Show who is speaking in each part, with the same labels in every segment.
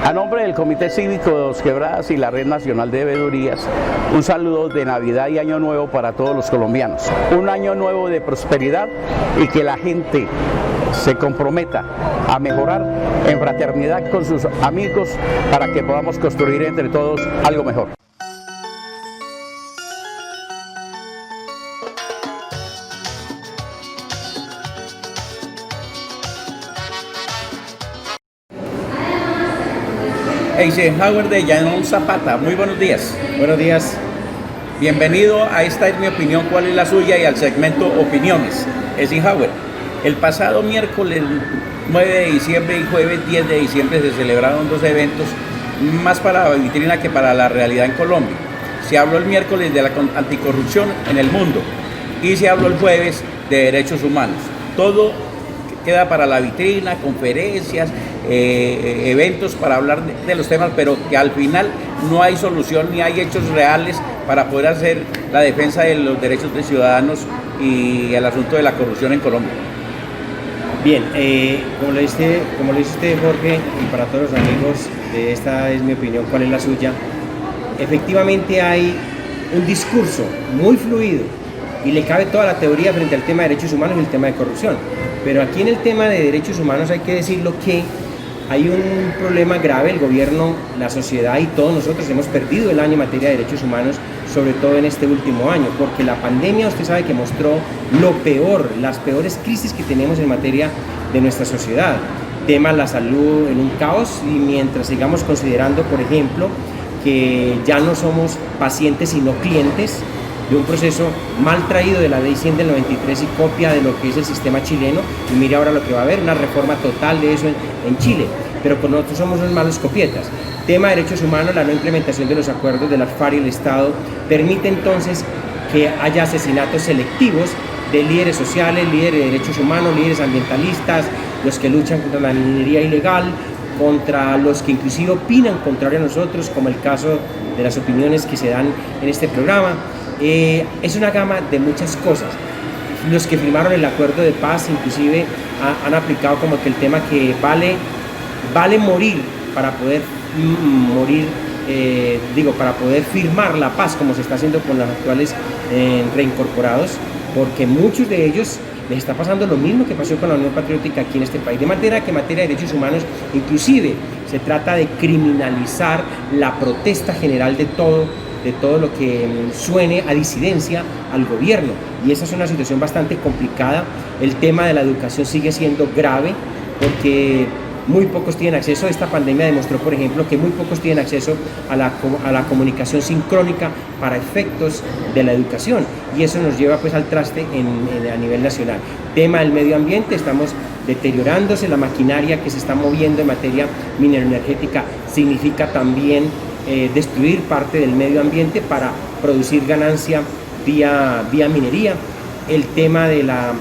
Speaker 1: A nombre del Comité Cívico de Dos Quebradas y la Red Nacional de Veedurías, un saludo de Navidad y Año Nuevo para todos los colombianos. Un año nuevo de prosperidad y que la gente se comprometa a mejorar en fraternidad con sus amigos para que podamos construir entre todos algo mejor. Eisenhower de Llanón Zapata, muy buenos días.
Speaker 2: Buenos días.
Speaker 1: Bienvenido a Esta es mi opinión, ¿cuál es la suya? Y al segmento Opiniones. Eisenhower, el pasado miércoles 9 de diciembre y jueves 10 de diciembre se celebraron dos eventos, más para la vitrina que para la realidad en Colombia. Se habló el miércoles de la anticorrupción en el mundo y se habló el jueves de derechos humanos. Todo queda para la vitrina, conferencias, eventos para hablar de los temas, pero que al final no hay solución ni hay hechos reales para poder hacer la defensa de los derechos de ciudadanos y el asunto de la corrupción en Colombia.
Speaker 2: Bien, como lo dice usted, Jorge, y para todos los amigos de Esta es mi opinión, ¿cuál es la suya? Efectivamente hay un discurso muy fluido y le cabe toda la teoría frente al tema de derechos humanos y el tema de corrupción. Pero aquí en el tema de derechos humanos hay que decirlo que hay un problema grave. El gobierno, la sociedad y todos nosotros hemos perdido el año en materia de derechos humanos, sobre todo en este último año, porque la pandemia, usted sabe que mostró lo peor, las peores crisis que tenemos en materia de nuestra sociedad. Tema la salud en un caos, y mientras sigamos considerando, por ejemplo, que ya no somos pacientes sino clientes de un proceso mal traído de la ley 100 del 93 y copia de lo que es el sistema chileno, y mire ahora lo que va a haber, una reforma total de eso en Chile, pero con nosotros somos unos malos copietas. Tema de derechos humanos, la no implementación de los acuerdos de las FARC y el Estado permite entonces que haya asesinatos selectivos de líderes sociales, líderes de derechos humanos, líderes ambientalistas, los que luchan contra la minería ilegal, contra los que inclusive opinan contrario a nosotros, como el caso de las opiniones que se dan en este programa. Es una gama de muchas cosas. Los que firmaron el acuerdo de paz inclusive han aplicado como que el tema que vale morir para poder morir, para poder firmar la paz, como se está haciendo con los actuales reincorporados, porque muchos de ellos les está pasando lo mismo que pasó con la Unión Patriótica aquí en este país, de manera que en materia de derechos humanos inclusive se trata de criminalizar la protesta general de todo lo que suene a disidencia al gobierno, y esa es una situación bastante complicada. El tema de la educación sigue siendo grave porque muy pocos tienen acceso. Esta pandemia demostró, por ejemplo, que muy pocos tienen acceso a la comunicación sincrónica para efectos de la educación, y eso nos lleva pues al traste a nivel nacional. Tema del medio ambiente, estamos deteriorándose, la maquinaria que se está moviendo en materia mineroenergética significa también destruir parte del medio ambiente para producir ganancia vía minería. El tema de la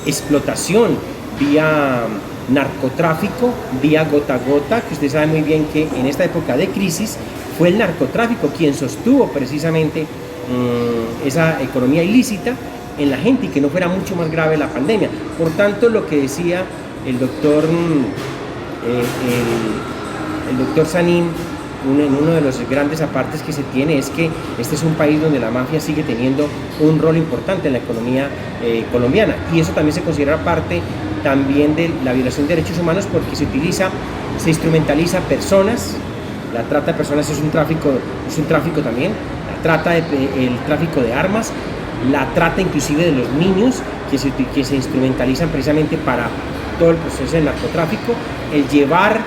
Speaker 2: explotación vía narcotráfico, vía gota a gota, que usted sabe muy bien que en esta época de crisis fue el narcotráfico quien sostuvo precisamente esa economía ilícita en la gente, y que no fuera mucho más grave la pandemia. Por tanto, lo que decía el doctor Sanín en uno de los grandes apartes que se tiene es que este es un país donde la mafia sigue teniendo un rol importante en la economía colombiana, y eso también se considera parte también de la violación de derechos humanos, porque se instrumentaliza personas. La trata de personas es un tráfico también, el tráfico de armas, la trata inclusive de los niños que se instrumentalizan precisamente para todo el proceso del narcotráfico, el llevar,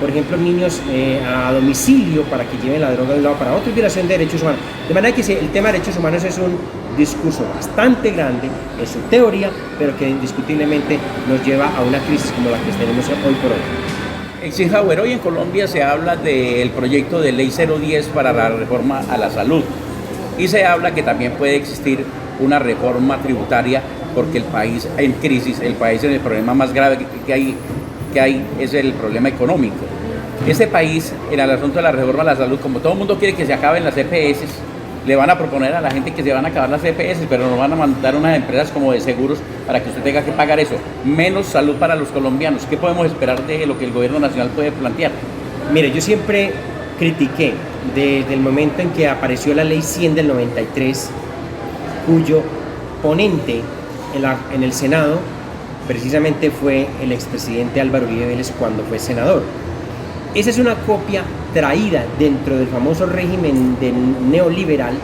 Speaker 2: por ejemplo, niños a domicilio para que lleven la droga de un lado para otro, y violación de derechos humanos. De manera que el tema de derechos humanos es un discurso bastante grande en su teoría, pero que indiscutiblemente nos lleva a una crisis como la que tenemos hoy por hoy.
Speaker 1: Eisenhower, hoy en Colombia se habla del proyecto de ley 010 para la reforma a la salud, y se habla que también puede existir una reforma tributaria, porque el país en crisis, el país en el problema más grave que hay es el problema económico. Este país, en el asunto de la reforma a la salud, como todo el mundo quiere que se acaben las EPS, le van a proponer a la gente que se van a acabar las EPS, pero nos van a mandar unas empresas como de seguros para que usted tenga que pagar eso. Menos salud para los colombianos. ¿Qué podemos esperar de lo que el gobierno nacional puede plantear?
Speaker 2: Mire, yo siempre critiqué desde el momento en que apareció la ley 100 del 93, cuyo ponente en el Senado precisamente fue el expresidente Álvaro Uribe Vélez cuando fue senador. Esa es una copia traída dentro del famoso régimen neoliberal.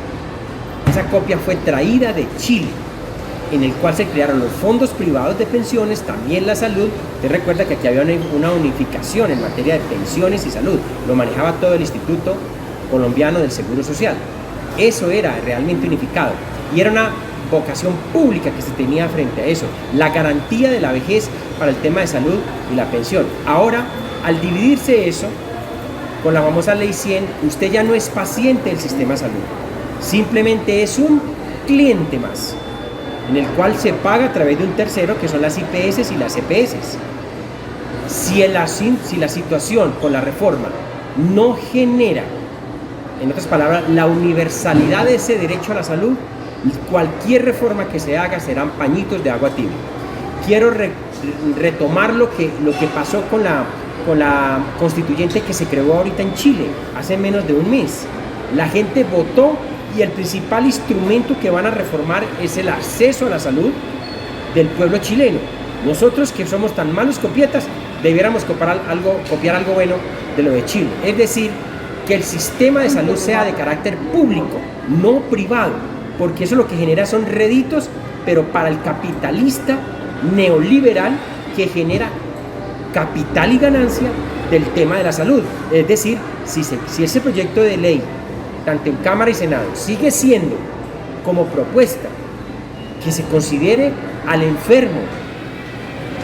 Speaker 2: Esa copia fue traída de Chile, en el cual se crearon los fondos privados de pensiones, también la salud. Usted recuerda que aquí había una unificación en materia de pensiones y salud. Lo manejaba todo el Instituto Colombiano del Seguro Social. Eso era realmente unificado. Y era una vocación pública que se tenía frente a eso. La garantía de la vejez para el tema de salud y la pensión. Ahora, al dividirse eso, con la famosa ley 100, usted ya no es paciente del sistema de salud. Simplemente es un cliente más, en el cual se paga a través de un tercero, que son las IPS y las EPS. Si la situación con la reforma no genera, en otras palabras, la universalidad de ese derecho a la salud, cualquier reforma que se haga serán pañitos de agua tibia. Quiero retomar lo que pasó con la constituyente que se creó ahorita en Chile, hace menos de un mes. La gente votó y el principal instrumento que van a reformar es el acceso a la salud del pueblo chileno. Nosotros, que somos tan malos copietas, debiéramos copiar algo bueno de lo de Chile. Es decir, que el sistema de salud sea de carácter público, no privado, porque eso lo que genera son réditos, pero para el capitalista neoliberal, que genera capital y ganancia del tema de la salud. Es decir, si ese proyecto de ley, tanto en Cámara y Senado, sigue siendo como propuesta que se considere al enfermo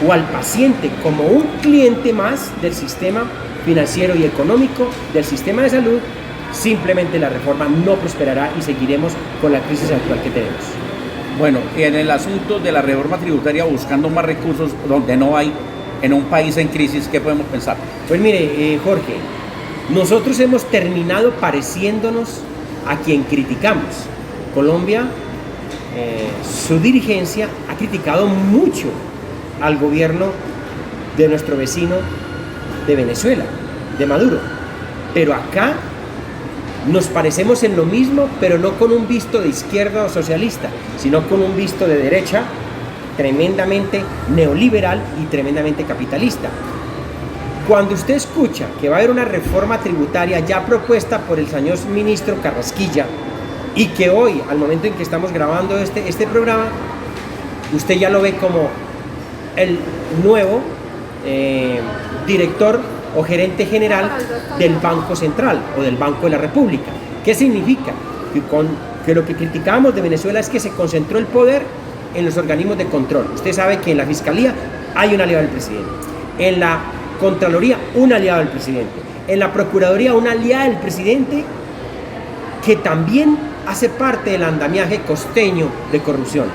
Speaker 2: o al paciente como un cliente más del sistema financiero y económico del sistema de salud, simplemente la reforma no prosperará y seguiremos con la crisis actual que tenemos.
Speaker 1: Bueno, y en el asunto de la reforma tributaria, buscando más recursos donde no hay, en un país en crisis, ¿qué podemos pensar?
Speaker 2: Pues mire, Jorge, nosotros hemos terminado pareciéndonos a quien criticamos. Colombia, su dirigencia ha criticado mucho al gobierno de nuestro vecino de Venezuela, de Maduro. Pero acá nos parecemos en lo mismo, pero no con un visto de izquierda o socialista, sino con un visto de derecha tremendamente neoliberal y tremendamente capitalista. Cuando usted escucha que va a haber una reforma tributaria ya propuesta por el señor ministro Carrasquilla y que hoy, al momento en que estamos grabando este programa, usted ya lo ve como el nuevo director o gerente general del Banco Central o del Banco de la República. ¿Qué significa? Que lo que criticábamos de Venezuela es que se concentró el poder en los organismos de control. Usted sabe que en la Fiscalía hay un aliado del presidente, en la Contraloría un aliado del presidente, en la Procuraduría una aliada del presidente que también hace parte del andamiaje costeño de corrupción.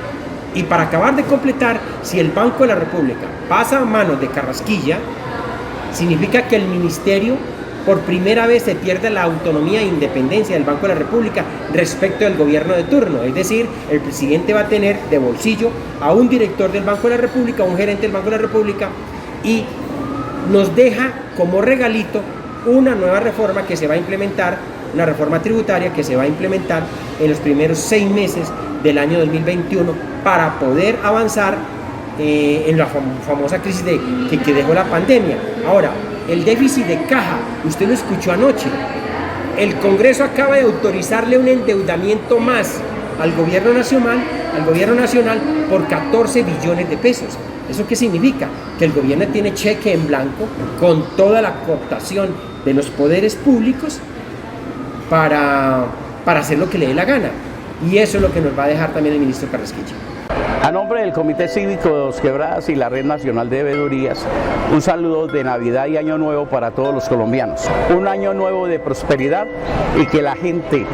Speaker 2: Y para acabar de completar, si el Banco de la República pasa a manos de Carrasquilla, significa que el ministerio por primera vez se pierde la autonomía e independencia del Banco de la República respecto del gobierno de turno. Es decir, el presidente va a tener de bolsillo a un director del Banco de la República, a un gerente del Banco de la República, y nos deja como regalito una nueva reforma que se va a implementar, una reforma tributaria que se va a implementar en los primeros 6 meses del año 2021 para poder avanzar en la famosa crisis que dejó la pandemia. Ahora, el déficit de caja, usted lo escuchó anoche, el Congreso acaba de autorizarle un endeudamiento más al gobierno nacional por 14 billones de pesos. ¿Eso qué significa? Que el gobierno tiene cheque en blanco con toda la cooptación de los poderes públicos para hacer lo que le dé la gana. Y eso es lo que nos va a dejar también el ministro Carrasquilla.
Speaker 1: A nombre del Comité Cívico de Dos Quebradas y la Red Nacional de Veedurías, un saludo de Navidad y Año Nuevo para todos los colombianos. Un año nuevo de prosperidad y que la gente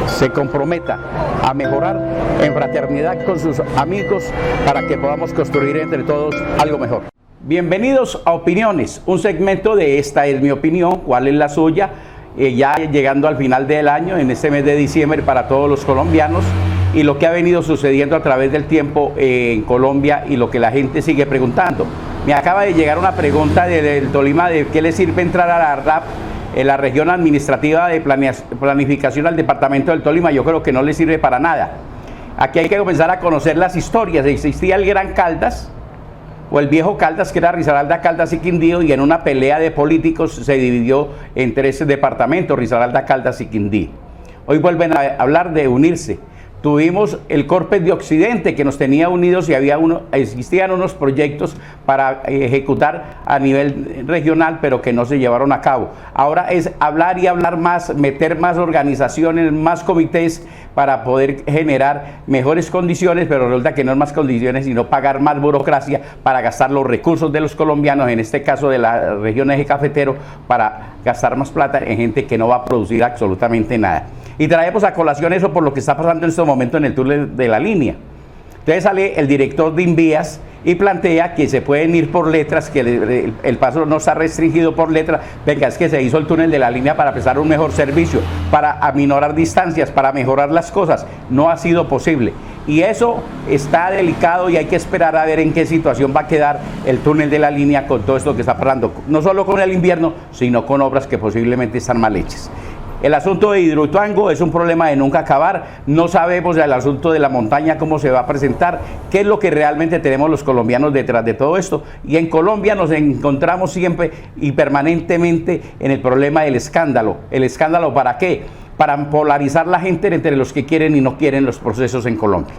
Speaker 1: se comprometa a mejorar en fraternidad con sus amigos para que podamos construir entre todos algo mejor. Bienvenidos a Opiniones, un segmento de Esta es mi opinión, ¿cuál es la suya? Ya llegando al final del año, en este mes de diciembre para todos los colombianos, y lo que ha venido sucediendo a través del tiempo en Colombia y lo que la gente sigue preguntando. Me acaba de llegar una pregunta del Tolima de qué le sirve entrar a la RAP, en la región administrativa de planificación al departamento del Tolima. Yo creo que no le sirve para nada. Aquí hay que comenzar a conocer las historias. Existía el Gran Caldas, o el viejo Caldas, que era Risaralda, Caldas y Quindío, y en una pelea de políticos se dividió en tres departamentos, Risaralda, Caldas y Quindío. Hoy vuelven a hablar de unirse. Tuvimos el Corpes de Occidente, que nos tenía unidos, y existían unos proyectos para ejecutar a nivel regional, pero que no se llevaron a cabo. Ahora es hablar y hablar más, meter más organizaciones, más comités, para poder generar mejores condiciones, pero resulta que no es más condiciones, sino pagar más burocracia para gastar los recursos de los colombianos, en este caso de la región eje cafetero, para gastar más plata en gente que no va a producir absolutamente nada. Y traemos a colación eso por lo que está pasando en este momento en el túnel de la línea. Entonces sale el director de Invías y plantea que se pueden ir por letras, que el paso no está restringido por letra. Venga, es que se hizo el túnel de la línea para prestar un mejor servicio, para aminorar distancias, para mejorar las cosas. No ha sido posible. Y eso está delicado y hay que esperar a ver en qué situación va a quedar el túnel de la línea con todo esto que está pasando. No solo con el invierno, sino con obras que posiblemente están mal hechas. El asunto de Hidroituango es un problema de nunca acabar. No sabemos el asunto de la montaña cómo se va a presentar, qué es lo que realmente tenemos los colombianos detrás de todo esto. Y en Colombia nos encontramos siempre y permanentemente en el problema del escándalo. ¿El escándalo para qué? Para polarizar la gente entre los que quieren y no quieren los procesos en Colombia.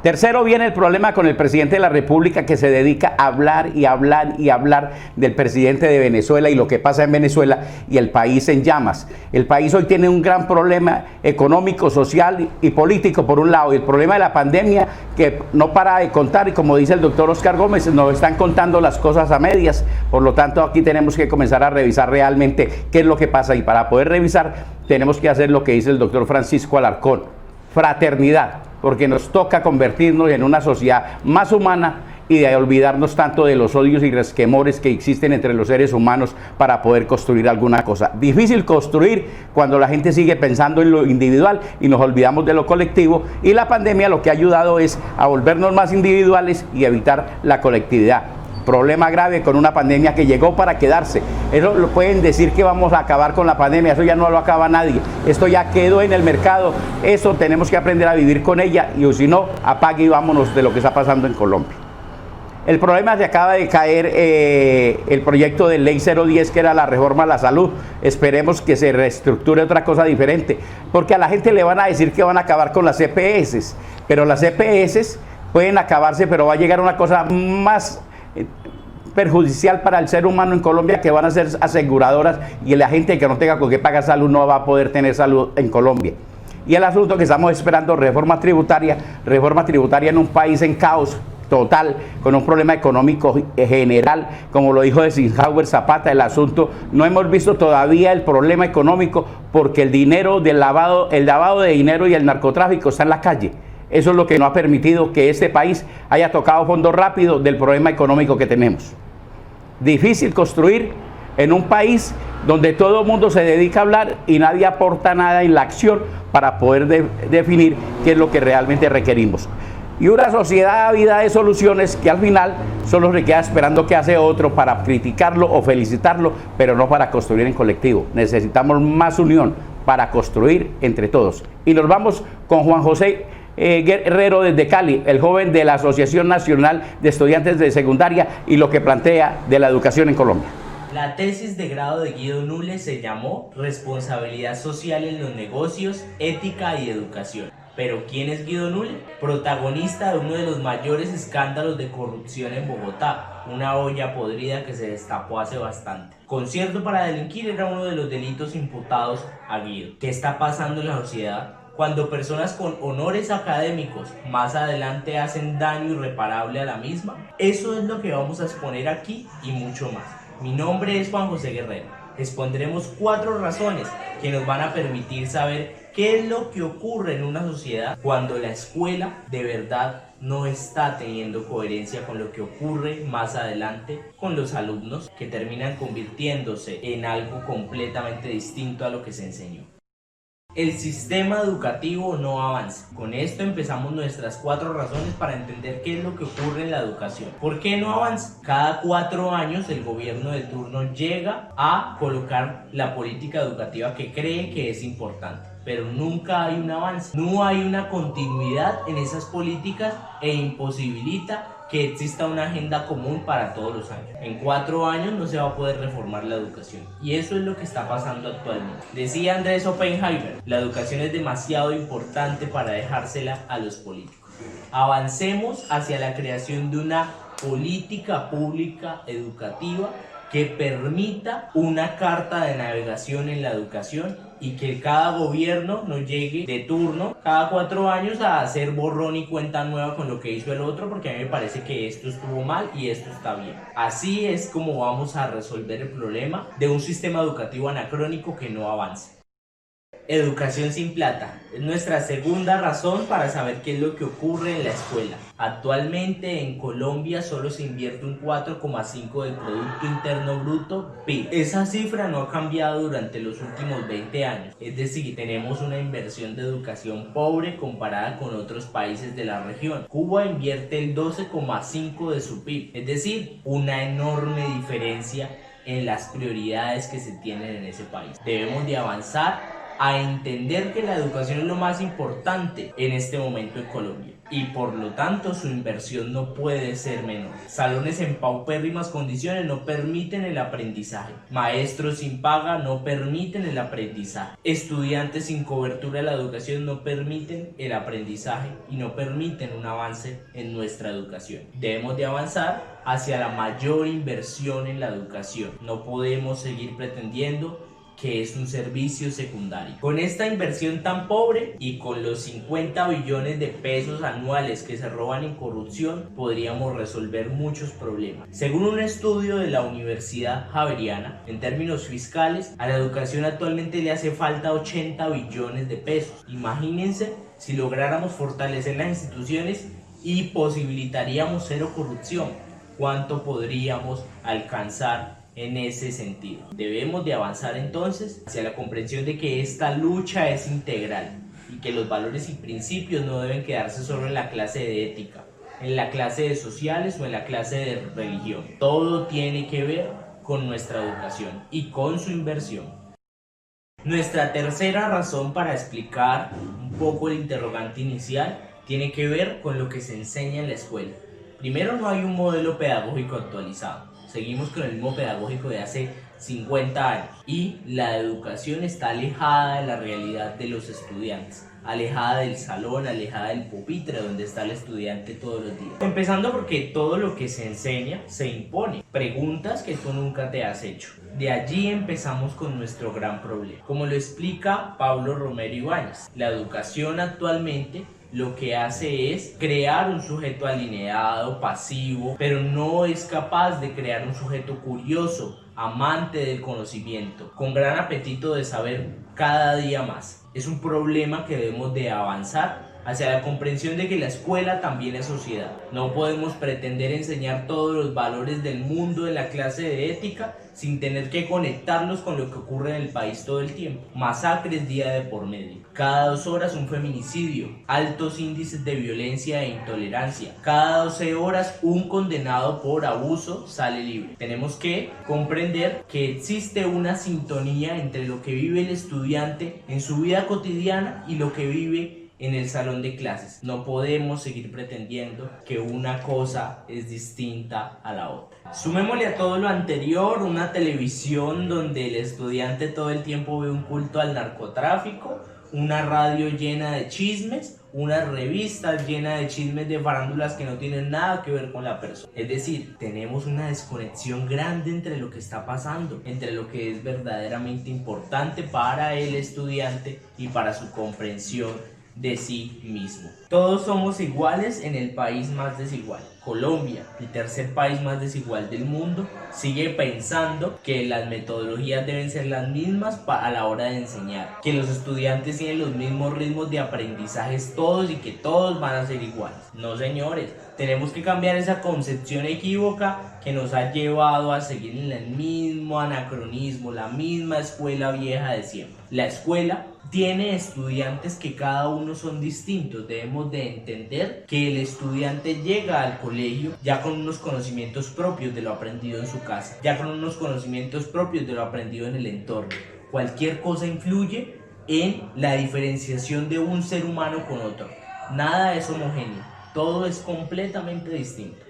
Speaker 1: Tercero, viene el problema con el presidente de la República, que se dedica a hablar y hablar y hablar del presidente de Venezuela y lo que pasa en Venezuela y el país en llamas. El país hoy tiene un gran problema económico, social y político por un lado, y el problema de la pandemia que no para de contar, y como dice el doctor Oscar Gómez, nos están contando las cosas a medias. Por lo tanto, aquí tenemos que comenzar a revisar realmente qué es lo que pasa, y para poder revisar tenemos que hacer lo que dice el doctor Francisco Alarcón: fraternidad, porque nos toca convertirnos en una sociedad más humana y de olvidarnos tanto de los odios y resquemores que existen entre los seres humanos para poder construir alguna cosa. Difícil construir cuando la gente sigue pensando en lo individual y nos olvidamos de lo colectivo, y la pandemia lo que ha ayudado es a volvernos más individuales y evitar la colectividad. Problema grave con una pandemia que llegó para quedarse. Eso lo pueden decir que vamos a acabar con la pandemia, eso ya no lo acaba nadie. Esto ya quedó en el mercado, eso tenemos que aprender a vivir con ella, y si no, apague y vámonos de lo que está pasando en Colombia. El problema, se acaba de caer el proyecto de ley 010, que era la reforma a la salud. Esperemos que se reestructure otra cosa diferente, porque a la gente le van a decir que van a acabar con las EPS, pero las EPS pueden acabarse, pero va a llegar una cosa más perjudicial para el ser humano en Colombia, que van a ser aseguradoras, y la gente que no tenga con qué pagar salud no va a poder tener salud en Colombia. Y el asunto que estamos esperando, reforma tributaria en un país en caos total, con un problema económico general, como lo dijo Eisenhower Zapata. El asunto, no hemos visto todavía el problema económico, porque el dinero del lavado de dinero y el narcotráfico está en la calle. Eso es lo que no ha permitido que este país haya tocado fondo rápido del problema económico que tenemos. Difícil construir en un país donde todo el mundo se dedica a hablar y nadie aporta nada en la acción para poder definir qué es lo que realmente requerimos. Y una sociedad ávida de soluciones que al final solo se queda esperando que hace otro para criticarlo o felicitarlo, pero no para construir en colectivo. Necesitamos más unión para construir entre todos. Y nos vamos con Juan José Guerrero desde Cali, el joven de la Asociación Nacional de Estudiantes de Secundaria, y lo que plantea de la educación en Colombia.
Speaker 3: La tesis de grado de Guido Nulle se llamó Responsabilidad Social en los Negocios, Ética y Educación. Pero ¿quién es Guido Nulle? Protagonista de uno de los mayores escándalos de corrupción en Bogotá, una olla podrida que se destapó hace bastante. Concierto para delinquir era uno de los delitos imputados a Guido. ¿Qué está pasando en la sociedad cuando personas con honores académicos más adelante hacen daño irreparable a la misma? Eso es lo que vamos a exponer aquí y mucho más. Mi nombre es Juan José Guerrero. Expondremos 4 razones que nos van a permitir saber qué es lo que ocurre en una sociedad cuando la escuela de verdad no está teniendo coherencia con lo que ocurre más adelante con los alumnos, que terminan convirtiéndose en algo completamente distinto a lo que se enseñó. El sistema educativo no avanza. Con esto empezamos nuestras 4 razones para entender qué es lo que ocurre en la educación. ¿Por qué no avanza? Cada 4 años el gobierno de turno llega a colocar la política educativa que cree que es importante, pero nunca hay un avance, no hay una continuidad en esas políticas e imposibilita que exista una agenda común para todos los años. En 4 años no se va a poder reformar la educación y eso es lo que está pasando actualmente. Decía Andrés Oppenheimer, la educación es demasiado importante para dejársela a los políticos. Avancemos hacia la creación de una política pública educativa que permita una carta de navegación en la educación y que cada gobierno no llegue de turno cada 4 años a hacer borrón y cuenta nueva con lo que hizo el otro, porque a mí me parece que esto estuvo mal y esto está bien. Así es como vamos a resolver el problema de un sistema educativo anacrónico que no avanza. Educación sin plata es nuestra segunda razón para saber qué es lo que ocurre en la escuela. Actualmente en Colombia solo se invierte un 4,5% del Producto Interno Bruto PIB. Esa cifra no ha cambiado durante los últimos 20 años. Es decir, tenemos una inversión de educación pobre comparada con otros países de la región. Cuba invierte el 12,5% de su PIB. Es decir, una enorme diferencia en las prioridades que se tienen en ese país. Debemos de avanzar a entender que la educación es lo más importante en este momento en Colombia y por lo tanto su inversión no puede ser menor. Salones en paupérrimas condiciones no permiten el aprendizaje, maestros sin paga no permiten el aprendizaje, estudiantes sin cobertura de la educación no permiten el aprendizaje y no permiten un avance en nuestra educación. Debemos de avanzar hacia la mayor inversión en la educación. No podemos seguir pretendiendo que es un servicio secundario. Con esta inversión tan pobre y con los 50 billones de pesos anuales que se roban en corrupción, podríamos resolver muchos problemas. Según un estudio de la Universidad Javeriana, en términos fiscales, a la educación actualmente le hace falta 80 billones de pesos. Imagínense si lográramos fortalecer las instituciones y posibilitaríamos cero corrupción, ¿cuánto podríamos alcanzar en ese sentido? Debemos de avanzar entonces hacia la comprensión de que esta lucha es integral y que los valores y principios no deben quedarse solo en la clase de ética, en la clase de sociales o en la clase de religión. Todo tiene que ver con nuestra educación y con su inversión. Nuestra tercera razón para explicar un poco el interrogante inicial tiene que ver con lo que se enseña en la escuela. Primero, no hay un modelo pedagógico actualizado. Seguimos con el mismo pedagógico de hace 50 años y la educación está alejada de la realidad de los estudiantes, alejada del salón, alejada del pupitre donde está el estudiante todos los días. Empezando porque todo lo que se enseña se impone, preguntas que tú nunca te has hecho. De allí empezamos con nuestro gran problema. Como lo explica Pablo Romero Ibáñez, la educación actualmente lo que hace es crear un sujeto alineado, pasivo, pero no es capaz de crear un sujeto curioso, amante del conocimiento, con gran apetito de saber cada día más. Es un problema que debemos de avanzar hacia la comprensión de que la escuela también es sociedad. No podemos pretender enseñar todos los valores del mundo en la clase de ética sin tener que conectarlos con lo que ocurre en el país todo el tiempo. Masacres día de por medio. Cada 2 horas un feminicidio. Altos índices de violencia e intolerancia. Cada 12 horas un condenado por abuso sale libre. Tenemos que comprender que existe una sintonía entre lo que vive el estudiante en su vida cotidiana y lo que vive en el salón de clases. No podemos seguir pretendiendo que una cosa es distinta a la otra. Sumémosle a todo lo anterior una televisión donde el estudiante todo el tiempo ve un culto al narcotráfico, una radio llena de chismes, unas revistas llenas de chismes de farándulas que no tienen nada que ver con la persona. Es decir, tenemos una desconexión grande entre lo que está pasando, entre lo que es verdaderamente importante para el estudiante y para su comprensión de sí mismo. Todos somos iguales en el país más desigual. Colombia, el tercer país más desigual del mundo, sigue pensando que las metodologías deben ser las mismas a la hora de enseñar, que los estudiantes tienen los mismos ritmos de aprendizajes todos y que todos van a ser iguales. No, señores, Tenemos que cambiar esa concepción equívoca que nos ha llevado a seguir en el mismo anacronismo, la misma escuela vieja de siempre. La escuela tiene estudiantes que cada uno son distintos. Debemos de entender que el estudiante llega al colegio ya con unos conocimientos propios de lo aprendido en su casa, ya con unos conocimientos propios de lo aprendido en el entorno. Cualquier cosa influye en la diferenciación de un ser humano con otro. Nada es homogéneo, todo es completamente distinto.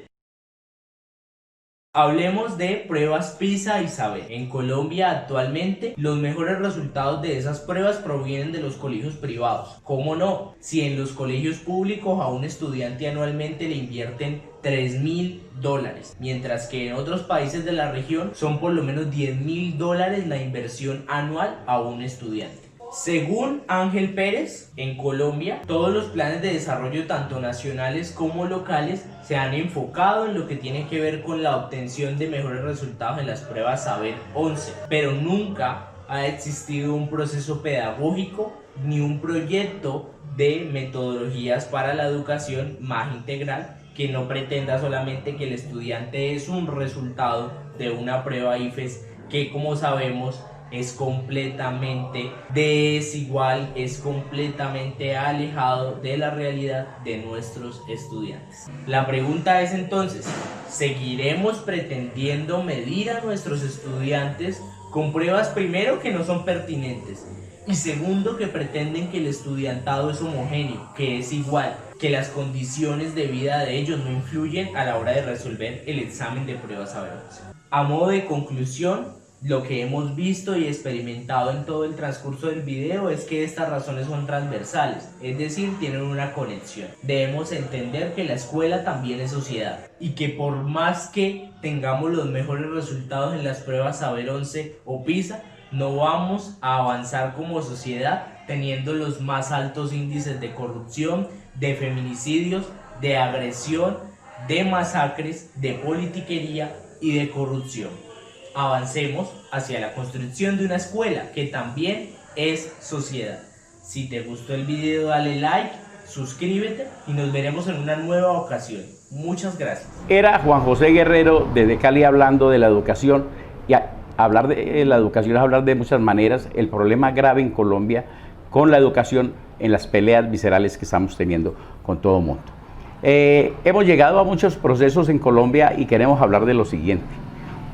Speaker 3: Hablemos de pruebas PISA y Saber. En Colombia actualmente los mejores resultados de esas pruebas provienen de los colegios privados. ¿Cómo no? Si en los colegios públicos a un estudiante anualmente le invierten $3.000, mientras que en otros países de la región son por lo menos $10.000 la inversión anual a un estudiante. Según Ángel Pérez, en Colombia, todos los planes de desarrollo, tanto nacionales como locales, se han enfocado en lo que tiene que ver con la obtención de mejores resultados en las pruebas Saber 11, pero nunca ha existido un proceso pedagógico ni un proyecto de metodologías para la educación más integral que no pretenda solamente que el estudiante es un resultado de una prueba IFES que, como sabemos, es completamente desigual, es completamente alejado de la realidad de nuestros estudiantes. La pregunta es entonces, ¿seguiremos pretendiendo medir a nuestros estudiantes con pruebas, primero, que no son pertinentes, y segundo, que pretenden que el estudiantado es homogéneo, que es igual, que las condiciones de vida de ellos no influyen a la hora de resolver el examen de pruebas Saber 11? A modo de conclusión, lo que hemos visto y experimentado en todo el transcurso del video es que estas razones son transversales, es decir, tienen una conexión. Debemos entender que la escuela también es sociedad y que por más que tengamos los mejores resultados en las pruebas Saber 11 o PISA, no vamos a avanzar como sociedad teniendo los más altos índices de corrupción, de feminicidios, de agresión, de masacres, de politiquería y de corrupción. Avancemos hacia la construcción de una escuela que también es sociedad. Si te gustó el video, dale like, suscríbete y nos veremos en una nueva ocasión. Muchas gracias.
Speaker 1: Era Juan José Guerrero desde Cali hablando de la educación, y hablar de la educación es hablar de muchas maneras. El problema grave en Colombia con la educación, en las peleas viscerales que estamos teniendo con todo el mundo. Hemos llegado a muchos procesos en Colombia y queremos hablar de lo siguiente.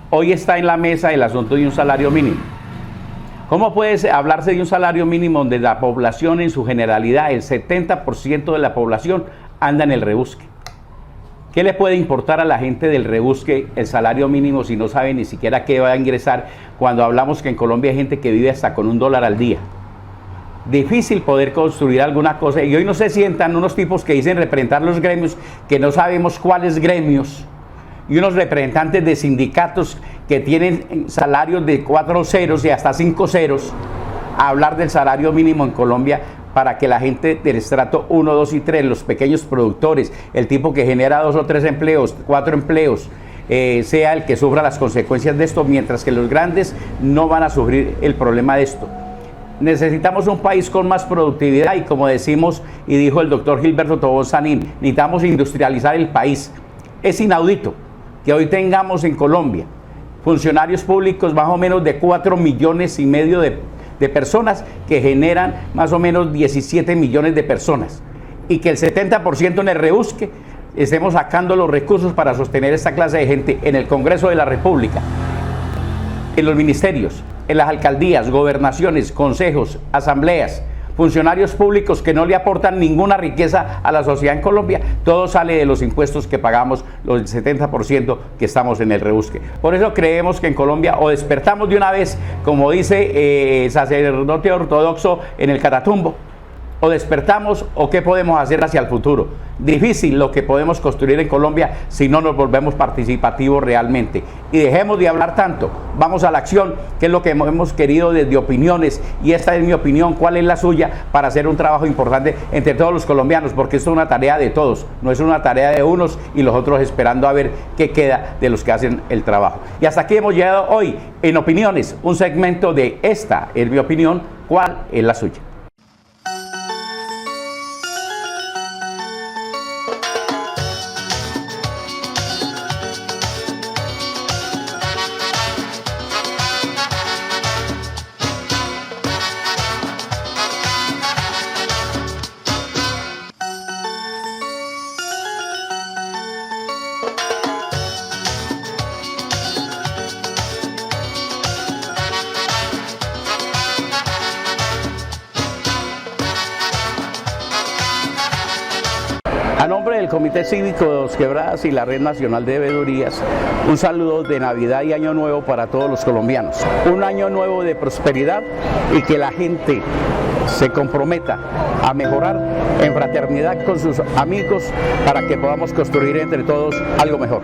Speaker 1: Hoy está en la mesa el asunto de un salario mínimo. ¿Cómo puede hablarse de un salario mínimo donde la población en su generalidad, el 70% de la población, anda en el rebusque? ¿Qué le puede importar a la gente del rebusque el salario mínimo si no sabe ni siquiera qué va a ingresar, cuando hablamos que en Colombia hay gente que vive hasta con $1 al día? Difícil poder construir alguna cosa, y hoy no se sientan unos tipos que dicen representar los gremios, que no sabemos cuáles gremios, y unos representantes de sindicatos que tienen salarios de 4 ceros y hasta 5 ceros, a hablar del salario mínimo en Colombia, para que la gente del estrato 1, 2 y 3, los pequeños productores, el tipo que genera 2 o 3 empleos, 4 empleos, sea el que sufra las consecuencias de esto, mientras que los grandes no van a sufrir el problema de esto. Necesitamos un país con más productividad y, como decimos y dijo el doctor Gilberto Tobón Sanín, necesitamos industrializar el país. Es inaudito que hoy tengamos en Colombia funcionarios públicos más o menos de 4,5 millones de personas, que generan más o menos 17 millones de personas, y que el 70% en el rebusque estemos sacando los recursos para sostener esta clase de gente en el Congreso de la República, en los ministerios, en las alcaldías, gobernaciones, consejos, asambleas, funcionarios públicos que no le aportan ninguna riqueza a la sociedad en Colombia. Todo sale de los impuestos que pagamos, los 70% que estamos en el rebusque. Por eso creemos que en Colombia o despertamos de una vez, como dice sacerdote ortodoxo en el Catatumbo, o despertamos, o qué podemos hacer hacia el futuro. Difícil lo que podemos construir en Colombia si no nos volvemos participativos realmente. Y dejemos de hablar tanto, vamos a la acción, que es lo que hemos querido desde Opiniones, y esta es mi opinión, ¿cuál es la suya? Para hacer un trabajo importante entre todos los colombianos, porque esto es una tarea de todos, no es una tarea de unos y los otros esperando a ver qué queda de los que hacen el trabajo. Y hasta aquí hemos llegado hoy en Opiniones, un segmento de esta es mi opinión, ¿cuál es la suya? del Comité Cívico de Dos Quebradas y la Red Nacional de Veedurías, un saludo de Navidad y Año Nuevo para todos los colombianos. Un año nuevo de prosperidad y que la gente se comprometa a mejorar en fraternidad con sus amigos para que podamos construir entre todos algo mejor.